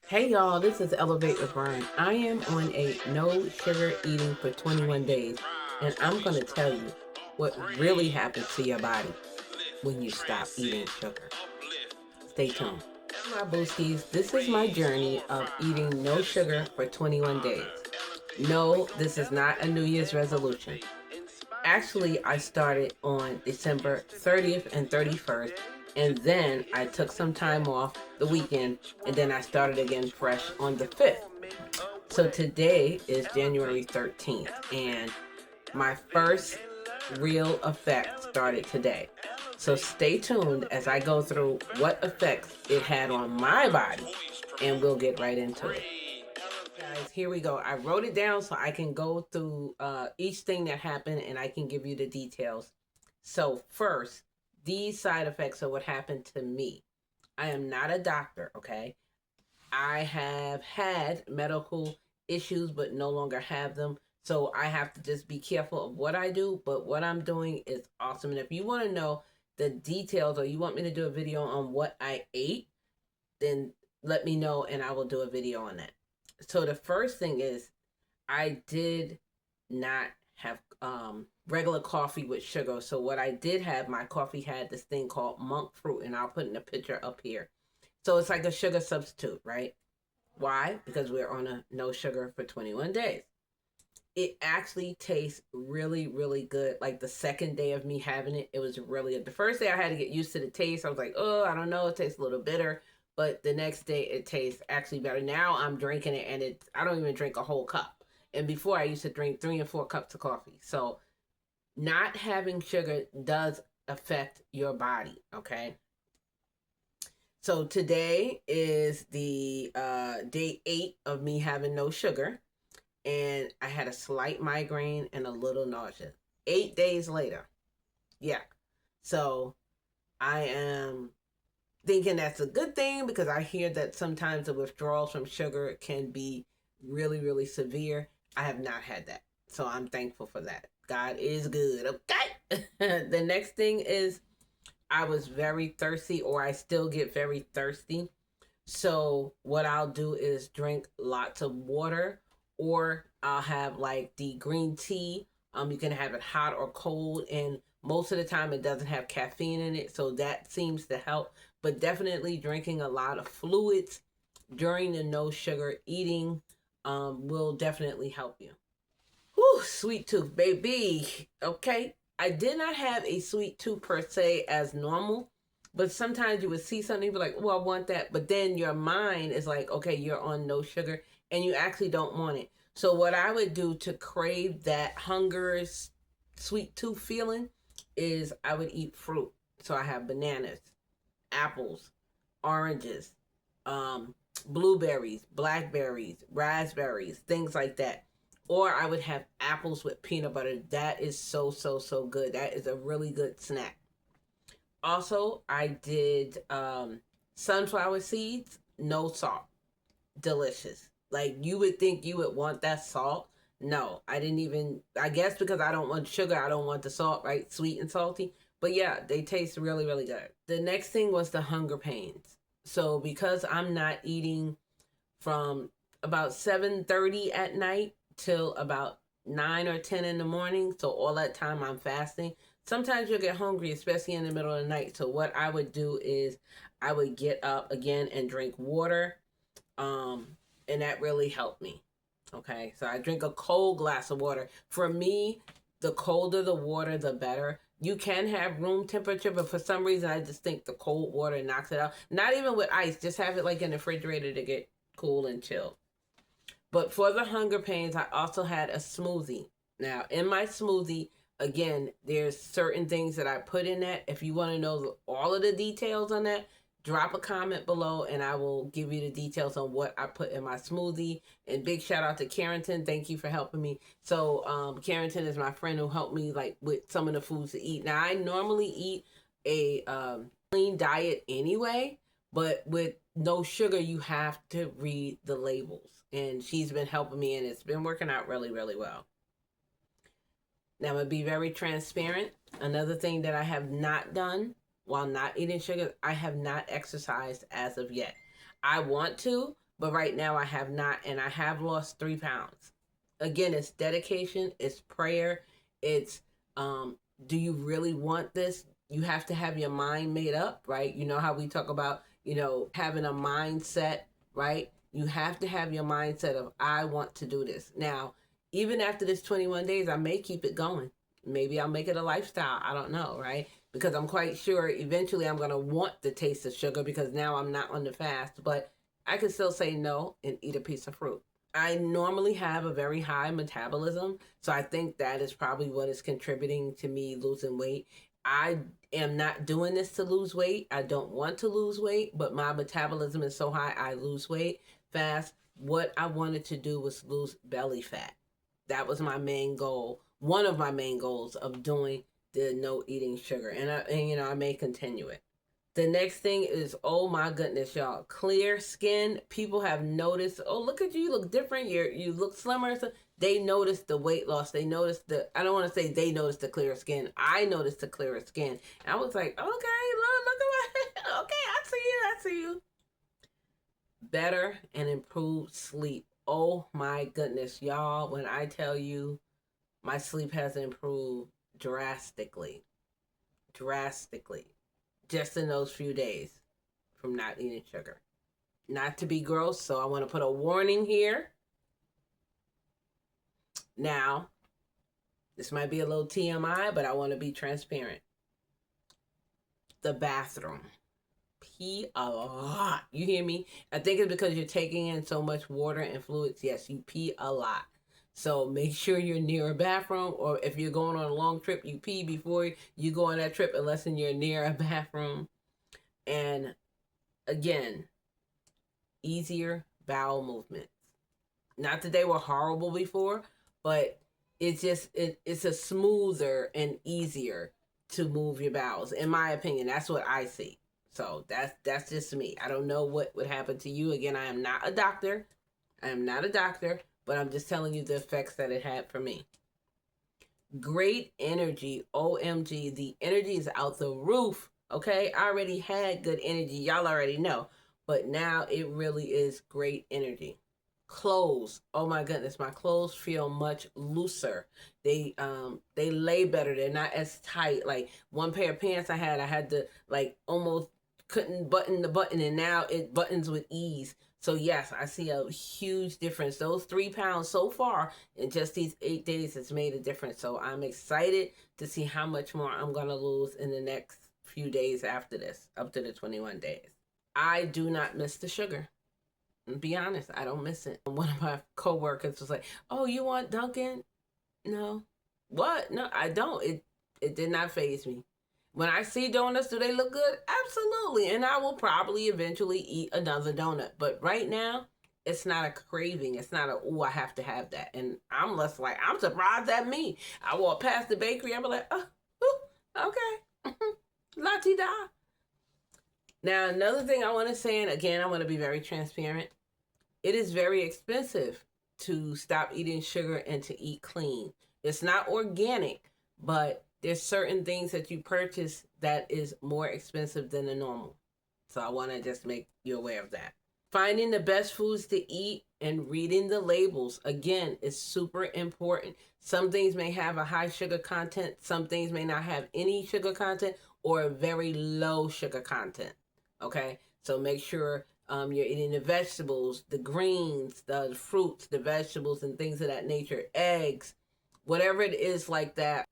Hey y'all, this is Elevate with Brian. I am on a no sugar eating for 21 days, and I'm going to tell you what really happens to your body when you stop eating sugar. Stay tuned. My boosties, this is my journey of eating no sugar for 21 days. No, this is not a New Year's resolution. Actually, I started on December 30th and 31st, and then I took some time off the weekend, and then I started again fresh on the 5th. So today is January 13th, and my first real effect started today. So stay tuned as I go through what effects it had on my body, and we'll get right into it. Guys, here we go. I wrote it down so I can go through each thing that happened and I can give you the details. So, first, these side effects are what happened to me. I am not a doctor, okay? I have had medical issues but no longer have them. So, I have to just be careful of what I do, but what I'm doing is awesome. And if you want to know the details or you want me to do a video on what I ate, then let me know and I will do a video on that. So the first thing is I did not have regular coffee with sugar. So what I did have, my coffee had this thing called monk fruit, and I'll put in a picture up here. So it's like a sugar substitute, right? Why? Because we're on a no sugar for 21 days. It actually tastes really, really good. Like the second day of me having it, it was really good. The first day I had to get used to the taste. I was like, oh, I don't know, it tastes a little bitter. But the next day it tastes actually better. Now I'm drinking it and I don't even drink a whole cup. And before I used to drink 3 and 4 cups of coffee. So not having sugar does affect your body, okay? So today is the day 8 of me having no sugar, and I had a slight migraine and a little nausea. 8 days later. Yeah. So I am thinking that's a good thing because I hear that sometimes the withdrawals from sugar can be really, really severe. I have not had that. So I'm thankful for that. God is good. Okay. The next thing is I was very thirsty, or I still get very thirsty. So what I'll do is drink lots of water, or I'll have like the green tea. You can have it hot or cold, and most of the time it doesn't have caffeine in it, so that seems to help. But definitely drinking a lot of fluids during the no sugar eating will definitely help you. Whew, sweet tooth, baby. Okay. I did not have a sweet tooth per se as normal, but sometimes you would see something, you'd be like, oh, I want that. But then your mind is like, okay, you're on no sugar and you actually don't want it. So, what I would do to crave that hunger, sweet tooth feeling is I would eat fruit. So, I have bananas, apples, oranges, um, blueberries, blackberries, raspberries, things like that. Or I would have apples with peanut butter. That is so, so, so good. That is a really good snack. Also, I did sunflower seeds, no salt. Delicious. Like you would think you would want that salt. No, I didn't even, I guess because I don't want sugar, I don't want the salt, right? Sweet and salty. But yeah, they taste really, really good. The next thing was the hunger pains. So because I'm not eating from about 7:30 at night till about 9 or 10 in the morning, so all that time I'm fasting. Sometimes you'll get hungry, especially in the middle of the night. So what I would do is I would get up again and drink water, um, and that really helped me. Okay, so I drink a cold glass of water. For me, the colder the water, the better. You can have room temperature, but for some reason, I just think the cold water knocks it out. Not even with ice, just have it like in the refrigerator to get cool and chill. But for the hunger pains, I also had a smoothie. Now, in my smoothie, again, there's certain things that I put in that. If you want to know all of the details on that, drop a comment below and I will give you the details on what I put in my smoothie. And big shout out to Carrington. Thank you for helping me. So Carrington is my friend who helped me like with some of the foods to eat. Now I normally eat a clean diet anyway, but with no sugar, you have to read the labels. And she's been helping me and it's been working out really, really well. Now, I'm going to be very transparent. Another thing that I have not done while not eating sugar, I have not exercised as of yet. I want to, but right now I have not, and I have lost 3 pounds. Again, it's dedication, it's prayer, it's do you really want this? You have to have your mind made up, right? You know how we talk about, having a mindset, right? You have to have your mindset of, I want to do this. Now, even after this 21 days, I may keep it going. Maybe I'll make it a lifestyle. I don't know, right? Because I'm quite sure eventually I'm going to want the taste of sugar because now I'm not on the fast, but I can still say no and eat a piece of fruit. I normally have a very high metabolism, so I think that is probably what is contributing to me losing weight. I am not doing this to lose weight. I don't want to lose weight, but my metabolism is so high, I lose weight fast. What I wanted to do was lose belly fat. That was my main goal. One of my main goals of doing the no eating sugar, and I may continue it. The next thing is, oh my goodness, y'all, clear skin. People have noticed, oh, look at you, you look different. You look slimmer. So they noticed the weight loss. They noticed I don't want to say they noticed the clear skin. I noticed the clearer skin. And I was like, okay, look at my, okay, I see you. Better and improved sleep. Oh my goodness, y'all, when I tell you my sleep has improved drastically. Drastically. Just in those few days from not eating sugar. Not to be gross, so I want to put a warning here. Now, this might be a little TMI, but I want to be transparent. The bathroom. Pee a lot. You hear me? I think it's because you're taking in so much water and fluids. Yes, you pee a lot. So make sure you're near a bathroom, or if you're going on a long trip, you pee before you go on that trip, unless you're near a bathroom. And again, easier bowel movements. Not that they were horrible before, but it's just it's a smoother and easier to move your bowels. In my opinion, that's what I see. So that's just me. I don't know what would happen to you. Again, I am not a doctor. But I'm just telling you the effects that it had for me. Great energy. OMG, the energy is out the roof. Okay, I already had good energy. Y'all already know. But now it really is great energy. Clothes. Oh my goodness, my clothes feel much looser. They lay better. They're not as tight. Like one pair of pants I had to like almost couldn't button the button, and now it buttons with ease. So yes, I see a huge difference. Those 3 pounds so far in just these 8 days has made a difference. So I'm excited to see how much more I'm gonna lose in the next few days after this, up to the 21 days. I do not miss the sugar. Be honest, I don't miss it. One of my coworkers was like, "Oh, you want Dunkin'?" No. What? No, I don't. It did not faze me. When I see donuts, do they look good? Absolutely. And I will probably eventually eat another donut. But right now, it's not a craving. It's not a, oh, I have to have that. And I'm less like, I'm surprised at me. I walk past the bakery, I'm like, oh, okay. La-ti-da. Now, another thing I want to say, and again, I want to be very transparent. It is very expensive to stop eating sugar and to eat clean. It's not organic, but there's certain things that you purchase that is more expensive than the normal. So I want to just make you aware of that. Finding the best foods to eat and reading the labels, again, is super important. Some things may have a high sugar content. Some things may not have any sugar content or a very low sugar content. Okay, so make sure you're eating the vegetables, the greens, the fruits, the vegetables, and things of that nature, eggs, whatever it is like that,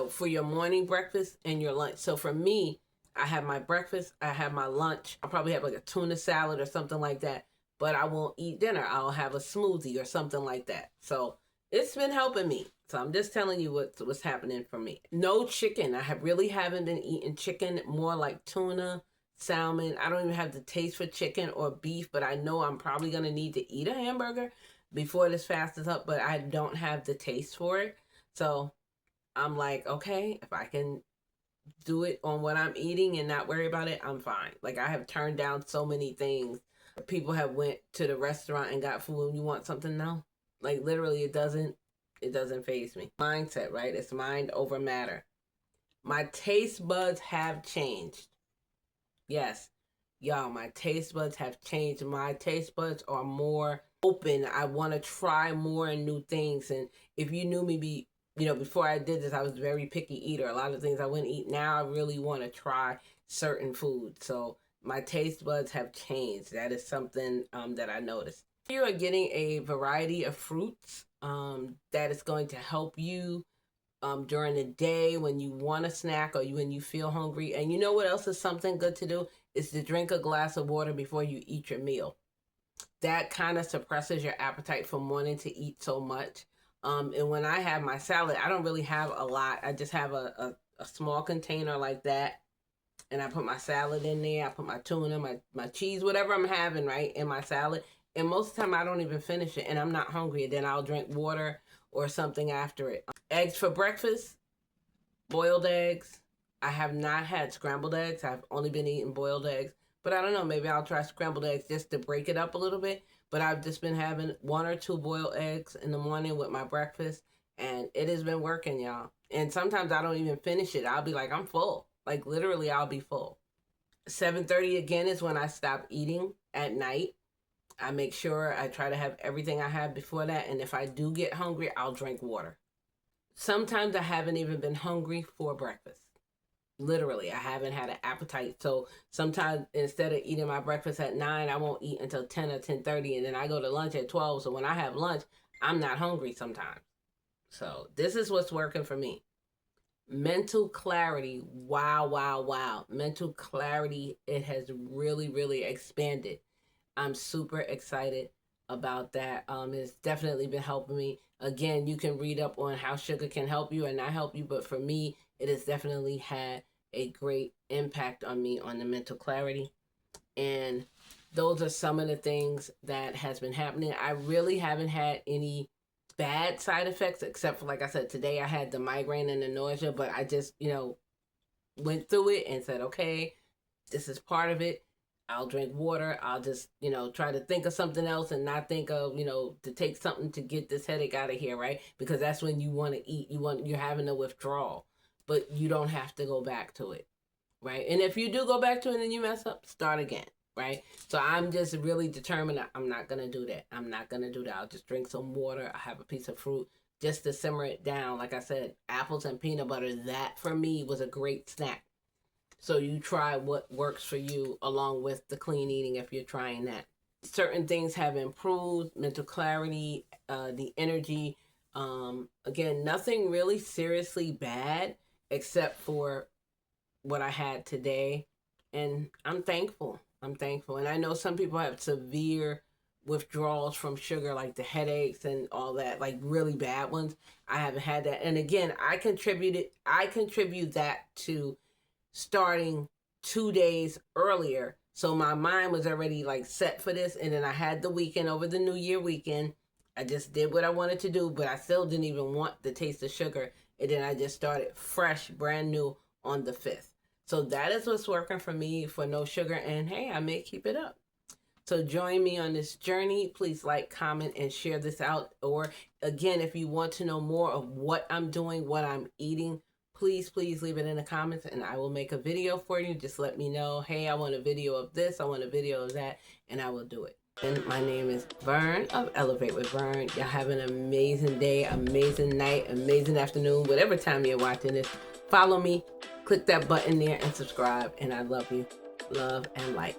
for your morning breakfast and your lunch. So for me, I have my breakfast, I have my lunch. I'll probably have like a tuna salad or something like that, but I won't eat dinner. I'll have a smoothie or something like that. So it's been helping me. So I'm just telling you what's happening for me. No chicken. I really haven't been eating chicken, more like tuna, salmon. I don't even have the taste for chicken or beef, but I know I'm probably going to need to eat a hamburger before this fast is up, but I don't have the taste for it. So I'm like, okay, if I can do it on what I'm eating and not worry about it, I'm fine. Like I have turned down so many things. People have went to the restaurant and got food and you want something now? Like literally it doesn't faze me. Mindset, right? It's mind over matter. My taste buds have changed. Yes, Y'all, my taste buds have changed. My taste buds are more open. I want to try more and new things. And if you knew me before I did this, I was a very picky eater. A lot of things I wouldn't eat. Now I really want to try certain foods. So my taste buds have changed. That is something that I noticed. You are getting a variety of fruits that is going to help you during the day when you want a snack or when you feel hungry. And you know what else is something good to do? Is to drink a glass of water before you eat your meal. That kind of suppresses your appetite from wanting to eat so much. And when I have my salad, I don't really have a lot. I just have a small container like that. And I put my salad in there. I put my tuna, my cheese, whatever I'm having, right, in my salad. And most of the time, I don't even finish it. And I'm not hungry. And then I'll drink water or something after it. Eggs for breakfast, boiled eggs. I have not had scrambled eggs. I've only been eating boiled eggs. But I don't know, maybe I'll try scrambled eggs just to break it up a little bit. But I've just been having 1 or 2 boiled eggs in the morning with my breakfast. And it has been working, y'all. And sometimes I don't even finish it. I'll be like, I'm full. Like literally, I'll be full. 7:30 again is when I stop eating at night. I make sure I try to have everything I have before that. And if I do get hungry, I'll drink water. Sometimes I haven't even been hungry for breakfast. Literally, I haven't had an appetite. So sometimes instead of eating my breakfast at 9, I won't eat until 10 or 10:30. And then I go to lunch at 12. So when I have lunch, I'm not hungry sometimes. So this is what's working for me. Mental clarity. Wow, wow, wow. Mental clarity, it has really, really expanded. I'm super excited about that. It's definitely been helping me. Again, you can read up on how sugar can help you and not help you, but for me, it has definitely had a great impact on me on the mental clarity. And those are some of the things that has been happening. I really haven't had any bad side effects, except for, like I said, today I had the migraine and the nausea, but I just, went through it and said, okay, this is part of it. I'll drink water. I'll just, try to think of something else and not think of, to take something to get this headache out of here, right? Because that's when you want to eat. You're having a withdrawal, but you don't have to go back to it, right? And if you do go back to it and you mess up, start again, right? So I'm just really determined that I'm not going to do that. I'm not going to do that. I'll just drink some water. I have a piece of fruit just to simmer it down. Like I said, apples and peanut butter, that for me was a great snack. So you try what works for you along with the clean eating if you're trying that. Certain things have improved, mental clarity, the energy. Again, nothing really seriously bad except for what I had today. And I'm thankful. And I know some people have severe withdrawals from sugar, like the headaches and all that, like really bad ones. I haven't had that. And again, I contribute that to starting 2 days earlier. So my mind was already like set for this. And then I had the weekend over the New Year weekend. I just did what I wanted to do, but I still didn't even want the taste of sugar. And then I just started fresh, brand new on the 5th. So that is what's working for me for no sugar. And hey, I may keep it up. So join me on this journey. Please like, comment, and share this out. Or again, if you want to know more of what I'm doing, what I'm eating, please leave it in the comments and I will make a video for you. Just let me know, hey, I want a video of this, I want a video of that, and I will do it. And my name is Vern of Elevate with Vern. Y'all have an amazing day, amazing night, amazing afternoon, whatever time you're watching this. Follow me, click that button there and subscribe, and I love you. Love and light.